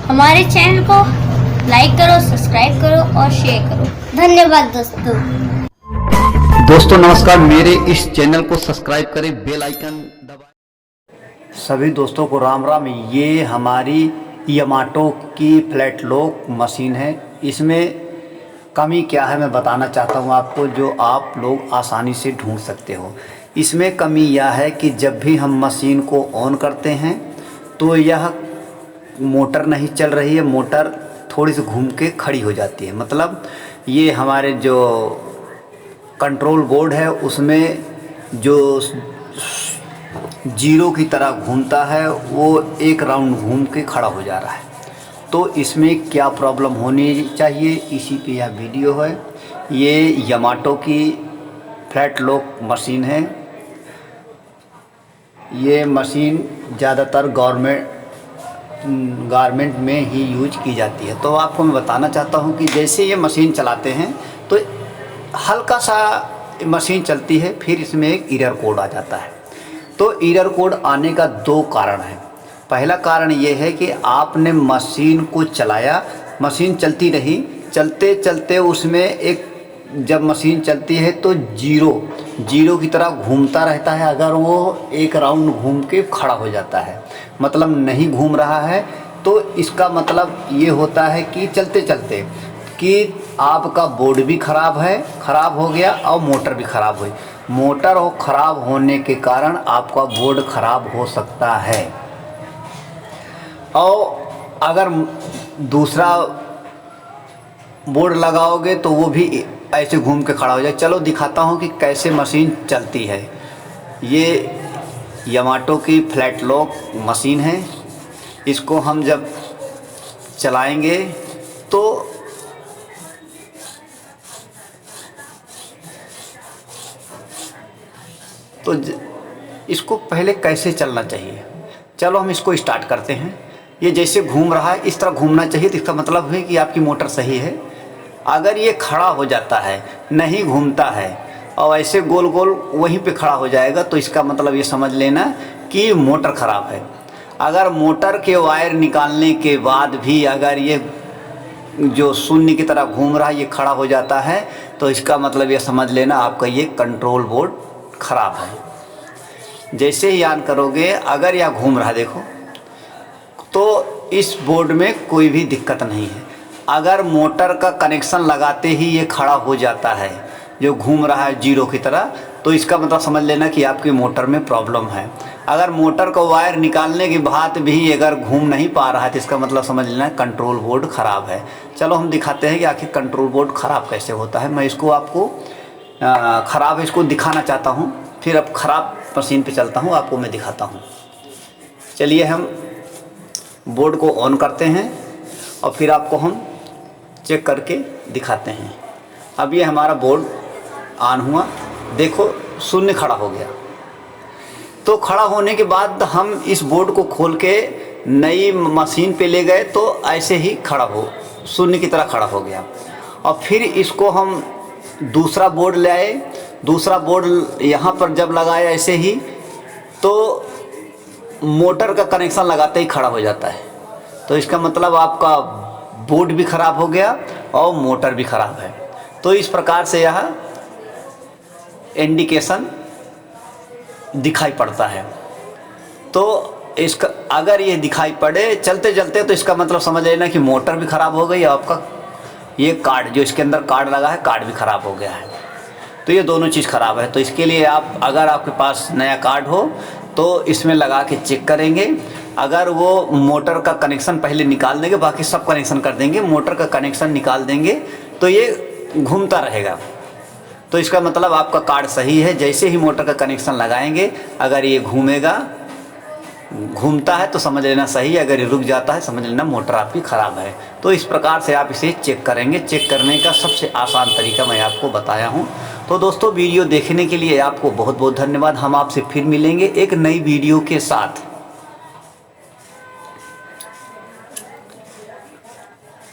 हमारे चैनल को लाइक करो, सब्सक्राइब करो और शेयर करो। धन्यवाद दोस्तों। दोस्तों नमस्कार, मेरे इस चैनल को सब्सक्राइब करें, बेल आइकन दबाएं। सभी दोस्तों को राम राम। ये हमारी यामाटो की फ्लैट लॉक मशीन है। इसमें कमी क्या है मैं बताना चाहता हूँ आपको, जो आप लोग आसानी से ढूंढ सकते हो। इसमें कमी यह है कि जब भी हम मशीन को ऑन करते हैं तो यह मोटर नहीं चल रही है, मोटर थोड़ी सी घूम के खड़ी हो जाती है। मतलब ये हमारे जो कंट्रोल बोर्ड है उसमें जो जीरो की तरह घूमता है वो एक राउंड घूम के खड़ा हो जा रहा है। तो इसमें क्या प्रॉब्लम होनी चाहिए, इसी पे यह वीडियो है। ये यामाटो की फ्लैट लॉक मशीन है। ये मशीन ज़्यादातर गारमेंट में ही यूज की जाती है। तो आपको मैं बताना चाहता हूँ कि जैसे ये मशीन चलाते हैं तो हल्का सा मशीन चलती है, फिर इसमें एक एरर कोड आ जाता है। तो एरर कोड आने का दो कारण है। पहला कारण ये है कि आपने मशीन को चलाया, मशीन चलती रही, चलते चलते उसमें एक जब मशीन चलती है तो जीरो की तरह घूमता रहता है। अगर वो एक राउंड घूम के खड़ा हो जाता है, मतलब नहीं घूम रहा है, तो इसका मतलब ये होता है कि चलते चलते कि आपका बोर्ड भी ख़राब हो गया और मोटर भी ख़राब हुई। मोटर और ख़राब होने के कारण आपका बोर्ड ख़राब हो सकता है। और अगर दूसरा बोर्ड लगाओगे तो वो भी ऐसे घूम के खड़ा हो जाए। चलो दिखाता हूँ कि कैसे मशीन चलती है। ये यामाटो की फ्लैट लॉक मशीन है। इसको हम जब चलाएंगे तो इसको पहले कैसे चलना चाहिए, चलो हम इसको स्टार्ट करते हैं। ये जैसे घूम रहा है इस तरह घूमना चाहिए, तो इसका मतलब है कि आपकी मोटर सही है। अगर ये खड़ा हो जाता है, नहीं घूमता है और ऐसे गोल गोल वहीं पे खड़ा हो जाएगा, तो इसका मतलब ये समझ लेना कि मोटर ख़राब है। अगर मोटर के वायर निकालने के बाद भी अगर ये जो शून्य की तरह घूम रहा है ये खड़ा हो जाता है, तो इसका मतलब ये समझ लेना आपका ये कंट्रोल बोर्ड ख़राब है। जैसे ही ऑन करोगे, अगर यह घूम रहा है देखो, तो इस बोर्ड में कोई भी दिक्कत नहीं है। अगर मोटर का कनेक्शन लगाते ही ये खड़ा हो जाता है, जो घूम रहा है जीरो की तरह, तो इसका मतलब समझ लेना कि आपकी मोटर में प्रॉब्लम है। अगर मोटर का वायर निकालने के बाद भी अगर घूम नहीं पा रहा है, तो इसका मतलब समझ लेना कंट्रोल बोर्ड ख़राब है। चलो हम दिखाते हैं कि आखिर कंट्रोल बोर्ड ख़राब कैसे होता है। मैं इसको आपको ख़राब है इसको दिखाना चाहता हूँ, फिर अब ख़राब मशीन पे चलता हूँ, आपको मैं दिखाता हूँ। चलिए हम बोर्ड को ऑन करते हैं और फिर आपको हम चेक करके दिखाते हैं। अब ये हमारा बोर्ड ऑन हुआ, देखो शून्य खड़ा हो गया। तो खड़ा होने के बाद हम इस बोर्ड को खोल के नई मशीन पे ले गए तो ऐसे ही खड़ा हो, शून्य की तरह खड़ा हो गया। और फिर इसको हम दूसरा बोर्ड ले आए, दूसरा बोर्ड यहाँ पर जब लगाया ऐसे ही, तो मोटर का कनेक्शन लगाते ही खड़ा हो जाता है। तो इसका मतलब आपका बोर्ड भी ख़राब हो गया और मोटर भी ख़राब है। तो इस प्रकार से यह इंडिकेशन दिखाई पड़ता है। तो इसका अगर ये दिखाई पड़े चलते चलते, तो इसका मतलब समझ लेना कि मोटर भी ख़राब हो गई और आपका ये कार्ड जो इसके अंदर कार्ड लगा है, कार्ड भी ख़राब हो गया है। तो ये दोनों चीज़ ख़राब है। तो इसके लिए आप, अगर आपके पास नया कार्ड हो तो इसमें लगा के चेक करेंगे। अगर वो मोटर का कनेक्शन पहले निकाल देंगे, बाकी सब कनेक्शन कर देंगे, मोटर का कनेक्शन निकाल देंगे तो ये घूमता रहेगा। तो इसका मतलब आपका कार्ड सही है। जैसे ही मोटर का कनेक्शन लगाएंगे, अगर ये घूमता है तो समझ लेना सही है, अगर ये रुक जाता है समझ लेना मोटर आपकी ख़राब है। तो इस प्रकार से आप इसे चेक करेंगे। चेक करने का सबसे आसान तरीका मैं आपको बताया हूँ। तो दोस्तों वीडियो देखने के लिए आपको बहुत बहुत धन्यवाद। हम आपसे फिर मिलेंगे एक नई वीडियो के साथ।